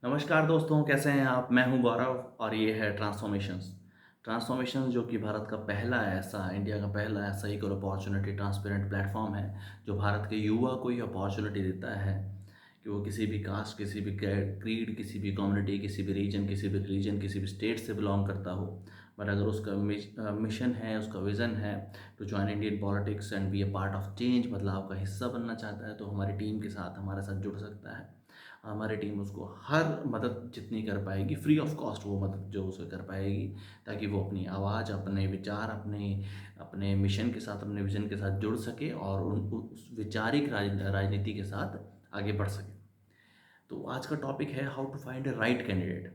नमस्कार दोस्तों, कैसे हैं आप? मैं हूं गौरव और ये है ट्रांसफॉर्मेशंस। ट्रांसफॉर्मेशंस जो कि भारत का पहला ऐसा इंडिया का पहला ऐसा इक्वल अपॉर्चुनिटी ट्रांसपेरेंट प्लेटफॉर्म है, जो भारत के युवा को ये अपॉर्चुनिटी देता है कि वो किसी भी कास्ट, किसी भी क्रीड, किसी भी कम्युनिटी, किसी भी रीजन, किसी भी रिलीजन, किसी भी स्टेट से बिलोंग करता हो। बट अगर उसका मिशन है, उसका विज़न है to join Indian politics and be a part of change, बदलाव का हिस्सा बनना चाहता है, तो हमारी टीम के साथ हमारे साथ जुड़ सकता है। हमारी टीम उसको हर मदद जितनी कर पाएगी, फ्री ऑफ कॉस्ट वो मदद जो उसे कर पाएगी, ताकि वो अपनी आवाज़, अपने विचार, अपने अपने मिशन के साथ, अपने विज़न के साथ जुड़ सके और उस वैचारिक राजनीति के साथ आगे बढ़ सके। तो आज का टॉपिक है how to find a right candidate.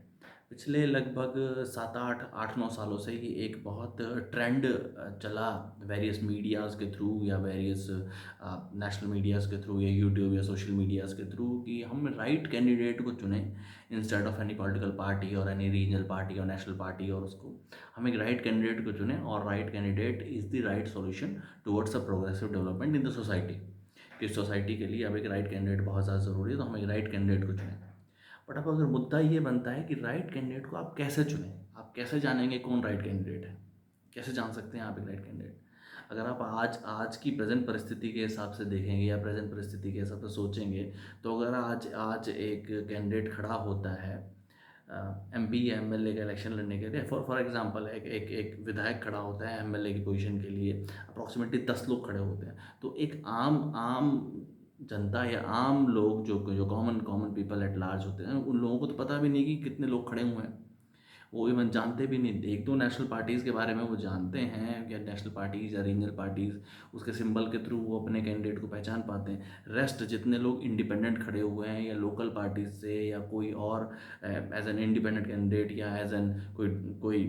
पिछले लगभग 7 8 8 9 सालों से ये एक बहुत ट्रेंड चला, वेरियस मीडियाज़ के थ्रू या वेरियस नेशनल मीडियाज़ के थ्रू या यूट्यूब या सोशल मीडियाज़ के थ्रू, कि हम राइट कैंडिडेट को चुनें instead of any political party और एनी रीजनल पार्टी और नेशनल पार्टी। और उसको हम एक राइट कैंडिडेट को चुनें, और right candidate is the right solution towards a progressive development in the society. कि सोसाइटी के लिए अब एक राइट कैंडिडेट बहुत ज़्यादा ज़रूरी है, तो हम एक राइट कैंडिडेट को चुनें। बट अब अगर मुद्दा ये बनता है कि राइट कैंडिडेट को आप कैसे चुनें, आप कैसे जानेंगे कौन राइट कैंडिडेट है, कैसे जान सकते हैं आप एक राइट कैंडिडेट? अगर आप आज आज की प्रेजेंट परिस्थिति के हिसाब से देखेंगे या प्रेजेंट परिस्थिति के हिसाब से सोचेंगे, तो अगर आज आज एक कैंडिडेट खड़ा होता है एमपी या एमएलए का इलेक्शन लड़ने के लिए, फॉर एग्जांपल एक एक एक विधायक खड़ा होता है एमएलए की पोजीशन के लिए, अप्रॉक्सीमेटली 10 लोग खड़े होते हैं। तो एक आम आम जनता या आम लोग जो जो common common people at large होते हैं, उन लोगों को तो पता भी नहीं कि कितने लोग खड़े हुए हैं। वो इवन जानते भी नहीं, एक दो नेशनल पार्टीज़ के बारे में वो जानते हैं, या नेशनल पार्टीज़ या रीजनल पार्टीज़ उसके सिंबल के थ्रू वो अपने कैंडिडेट को पहचान पाते हैं। रेस्ट जितने लोग इंडिपेंडेंट खड़े हुए हैं या लोकल पार्टीज से या कोई और एज एन इंडिपेंडेंट कैंडिडेट या एज एन कोई कोई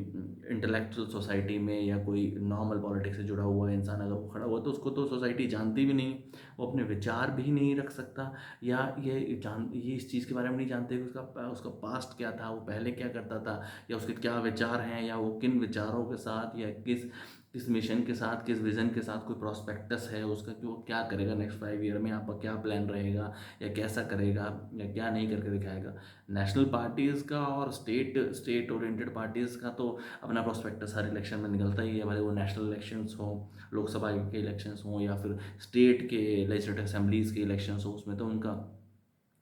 इंटेलेक्चुअल सोसाइटी में या कोई नॉर्मल पॉलिटिक्स से जुड़ा हुआ इंसान अगर वो खड़ा हुआ, तो उसको तो सोसाइटी जानती भी नहीं, वो अपने विचार भी नहीं रख सकता, या ये इस चीज़ के बारे में नहीं जानते कि उसका उसका पास्ट क्या था, वो पहले क्या करता था, या उसके क्या विचार हैं, या वो किन विचारों के साथ या किस किस मिशन के साथ, किस विज़न के साथ कोई प्रोस्पेक्टस है उसका, कि वो क्या करेगा नेक्स्ट 5 ईयर में, आपका क्या प्लान रहेगा, या कैसा करेगा, या क्या नहीं करके दिखाएगा। नेशनल पार्टीज़ का और स्टेट ओरिएंटेड पार्टीज़ का तो अपना प्रोस्पेक्टस हर इलेक्शन में निकलता ही है, भले वो नेशनल इलेक्शंस हों, लोकसभा के इलेक्शंस हों, या फिर स्टेट के लेजिस्लेटिव असेंबलीज़ के इलेक्शंस हों, उसमें तो उनका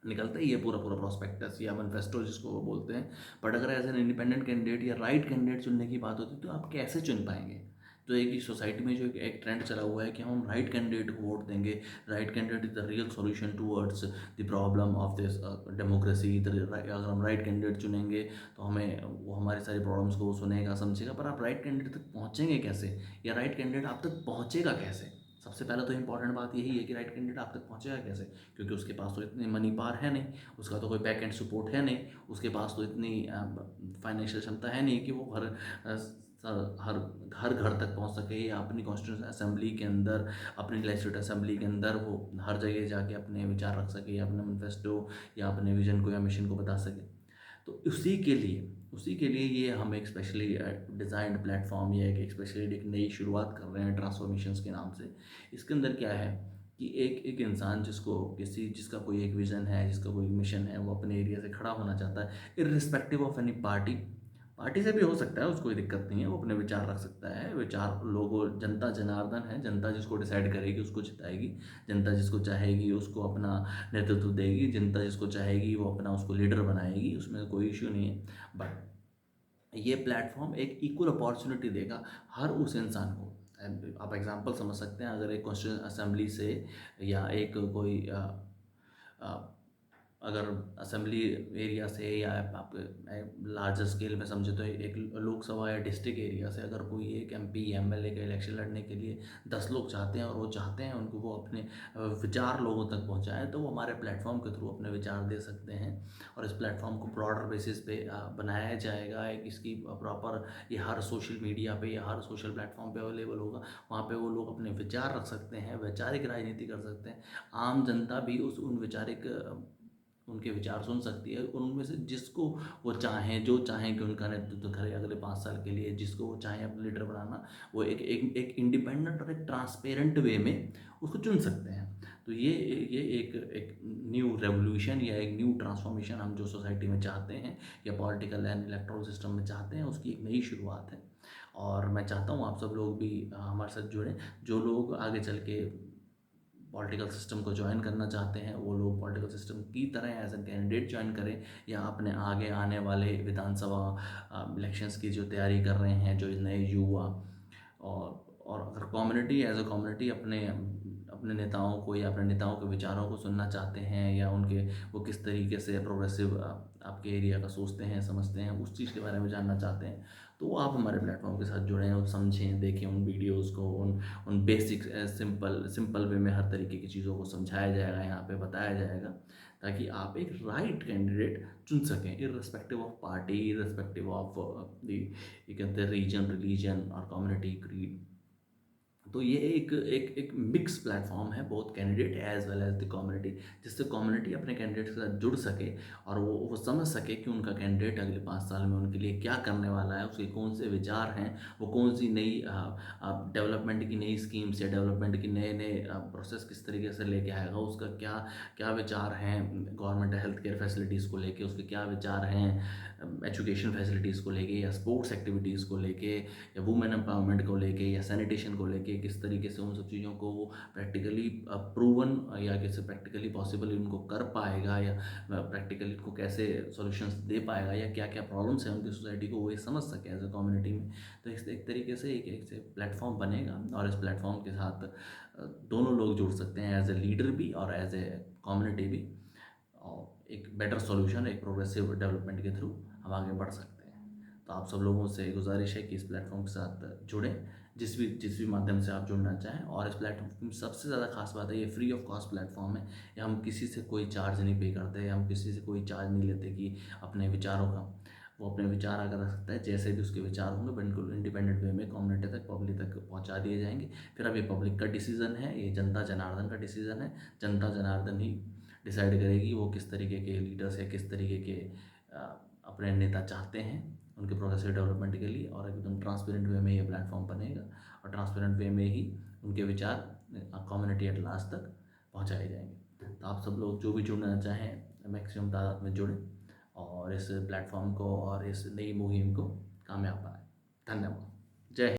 निकलता ही है पूरा पूरा प्रोस्पेक्टस या मैनिफेस्टो जिसको वो बोलते हैं। बट अगर एज एन इंडिपेंडेंट कैंडिडेट या राइट कैंडिडेट चुनने की बात होती है, तो आप कैसे चुन पाएंगे? तो एक सोसाइटी में जो एक ट्रेंड चला हुआ है कि हम राइट कैंडिडेट को वोट देंगे, right candidate is the real solution towards the problem of this democracy. अगर हम राइट कैंडिडेट चुनेंगे तो हमें वो हमारी सारी प्रॉब्लम्स को सुनेगा, समझेगा। पर आप राइट कैंडिडेट तक पहुँचेंगे कैसे, या राइट कैंडिडेट आप तक पहुँचेगा कैसे? सबसे पहले तो इंपॉर्टेंट बात यही है कि राइट कैंडिडेट आप तक पहुँचेगा कैसे, क्योंकि उसके पास तो इतने मनी पार है नहीं, उसका तो कोई बैक एंड सपोर्ट है नहीं, उसके पास तो इतनी फाइनेंशियल क्षमता है नहीं कि वो हर हर घर तक पहुंच सके, या अपनी कॉन्स्टिट्यूशन असेंबली के अंदर, अपनी लेजिस्लेटिव असेंबली के अंदर वो हर जगह जाके अपने विचार रख सके, या अपने मैनिफेस्टो या अपने विजन को या मिशन को बता सके। तो उसी के लिए ये हम एक स्पेशली डिज़ाइंड प्लेटफॉर्म या एक स्पेशली एक नई शुरुआत कर रहे हैं ट्रांसफॉर्मेशंस के नाम से। इसके अंदर क्या है कि एक एक इंसान जिसका कोई एक विज़न है, जिसका कोई मिशन है, वो अपने एरिया से खड़ा होना चाहता है, irrespective of any party. Party से भी हो सकता है, उसको कोई दिक्कत नहीं है, वो अपने विचार रख सकता है। विचार लोगों, जनता जनार्दन है, जनता जिसको डिसाइड करेगी उसको जिताएगी, जनता जिसको चाहेगी उसको अपना नेतृत्व देगी, जनता जिसको चाहेगी वो अपना उसको लीडर बनाएगी, उसमें कोई इश्यू नहीं है। बट ये प्लेटफॉर्म एक इक्वल अपॉर्चुनिटी देगा हर उस इंसान को। आप एग्जांपल समझ सकते हैं, अगर एक कॉन्स्टिट्यूंट असेंबली से या एक कोई अ, अगर असेंबली एरिया से, या आप लार्जर स्केल में समझे तो एक लोकसभा या डिस्ट्रिक्ट एरिया से अगर कोई एक एमपी एमएलए का इलेक्शन लड़ने के लिए 10 लोग चाहते हैं, और वो चाहते हैं उनको वो अपने विचार लोगों तक पहुंचाएं, तो वो हमारे प्लेटफॉर्म के थ्रू अपने विचार दे सकते हैं। और इस प्लेटफॉर्म को ब्रॉडर बेसिस पे बनाया जाएगा, एक इसकी प्रॉपर, ये हर सोशल मीडिया पे या हर सोशल प्लेटफॉर्म पे अवेलेबल होगा। वहाँ पे वो लोग अपने विचार रख सकते हैं, वैचारिक राजनीति कर सकते हैं। आम जनता भी उन वैचारिक उनके विचार सुन सकती है, और उनमें से जिसको वो चाहें, जो चाहें कि उनका नेतृत्व करे अगले 5 साल के लिए, जिसको वो चाहें अपना लीडर बनाना, वो एक इंडिपेंडेंट और एक ट्रांसपेरेंट वे में उसको चुन सकते हैं। तो ये एक न्यू रेवोल्यूशन या एक न्यू ट्रांसफॉर्मेशन हम जो सोसाइटी में चाहते हैं या पॉलिटिकल एंड इलेक्टोरल सिस्टम में चाहते हैं, उसकी एक नई शुरुआत है। और मैं चाहता हूँ आप सब लोग भी हमारे साथ जुड़ें। जो लोग आगे चल के पॉलिटिकल सिस्टम को ज्वाइन करना चाहते हैं, वो लोग पॉलिटिकल सिस्टम की तरह एज ए कैंडिडेट ज्वाइन करें, या अपने आगे आने वाले विधानसभा इलेक्शंस की जो तैयारी कर रहे हैं जो नए युवा, और अगर कम्युनिटी एज ए कम्युनिटी अपने अपने नेताओं को या अपने नेताओं के विचारों को सुनना चाहते हैं, या उनके वो किस तरीके से प्रोग्रेसिव आपके एरिया का सोचते हैं, समझते हैं, उस चीज़ के बारे में जानना चाहते हैं, तो आप हमारे प्लेटफॉर्म के साथ जुड़ें और समझें, देखें उन वीडियोज़ को, उन बेसिक सिंपल वे में हर तरीके की चीज़ों को समझाया जाएगा, यहाँ पे बताया जाएगा, ताकि आप एक राइट कैंडिडेट चुन सकें, irrespective of party, irrespective of the ये कहते हैं रीजन, रिलीजन और कम्युनिटी, क्रीड। तो ये एक मिक्स प्लेटफॉर्म है, both candidate as well as the community, जिससे कम्युनिटी अपने कैंडिडेट के साथ जुड़ सके और वो समझ सके कि उनका कैंडिडेट अगले 5 साल में उनके लिए क्या करने वाला है, उसके कौन से विचार हैं, वो कौन सी नई डेवलपमेंट की नई स्कीम्स या डेवलपमेंट की नए नए प्रोसेस किस तरीके से लेके आएगा, उसका क्या क्या विचार हैं गवर्नमेंट हेल्थ केयर फैसिलिटीज़ को लेके, उसके क्या विचार हैं एजुकेशन फैसिलिटीज़ को लेके, या स्पोर्ट्स एक्टिविटीज़ को लेके, या वुमेन एम्पावरमेंट को लेके, या सैनिटेशन को लेके, किस तरीके से उन सब चीज़ों को वो प्रैक्टिकली प्रूवन या कैसे प्रैक्टिकली पॉसिबल उनको कर पाएगा, या प्रैक्टिकली उनको कैसे सॉल्यूशंस दे पाएगा, या क्या क्या प्रॉब्लम्स हैं उनकी सोसाइटी को वो ये समझ सके एज ए कम्युनिटी में। तो इस एक तरीके से एक से प्लेटफॉर्म बनेगा, और इस प्लेटफॉर्म के साथ दोनों लोग जुड़ सकते हैं, एज ए लीडर भी और एज ए कम्युनिटी भी, और एक बेटर सॉल्यूशन, एक प्रोग्रेसिव डेवलपमेंट के थ्रू हम आगे बढ़ सकते हैं। तो आप सब लोगों से गुजारिश है कि इस प्लेटफॉर्म के साथ जुड़ें, जिस भी माध्यम से आप जुड़ना चाहें। और इस प्लेटफॉर्म की सबसे ज़्यादा खास बात है, ये फ्री ऑफ कॉस्ट प्लेटफॉर्म है, या हम किसी से कोई चार्ज नहीं पे करते, हम किसी से कोई चार्ज नहीं लेते कि अपने विचारों का। वो अपने विचार अगर रख सकता है, जैसे भी उसके विचार होंगे बिल्कुल इंडिपेंडेंट वे में कम्युनिटी तक, पब्लिक तक पहुंचा दिए जाएंगे। फिर अब ये पब्लिक का डिसीजन है, ये जनता जनार्दन का डिसीजन है। जनता जनार्दन ही डिसाइड करेगी वो किस तरीके के लीडर्स या किस तरीके के अ, अपने नेता चाहते हैं उनके प्रोग्रेसिव डेवलपमेंट के लिए। और एकदम ट्रांसपेरेंट वे में ये प्लेटफॉर्म बनेगा, और ट्रांसपेरेंट वे में ही उनके विचार कम्युनिटी एट लास्ट तक पहुंचाए जाएंगे। तो आप सब लोग जो भी जुड़ना चाहें मैक्सिमम तादाद में जुड़ें, और इस प्लेटफॉर्म को और इस नई मुहिम को कामयाब बनाएं। धन्यवाद।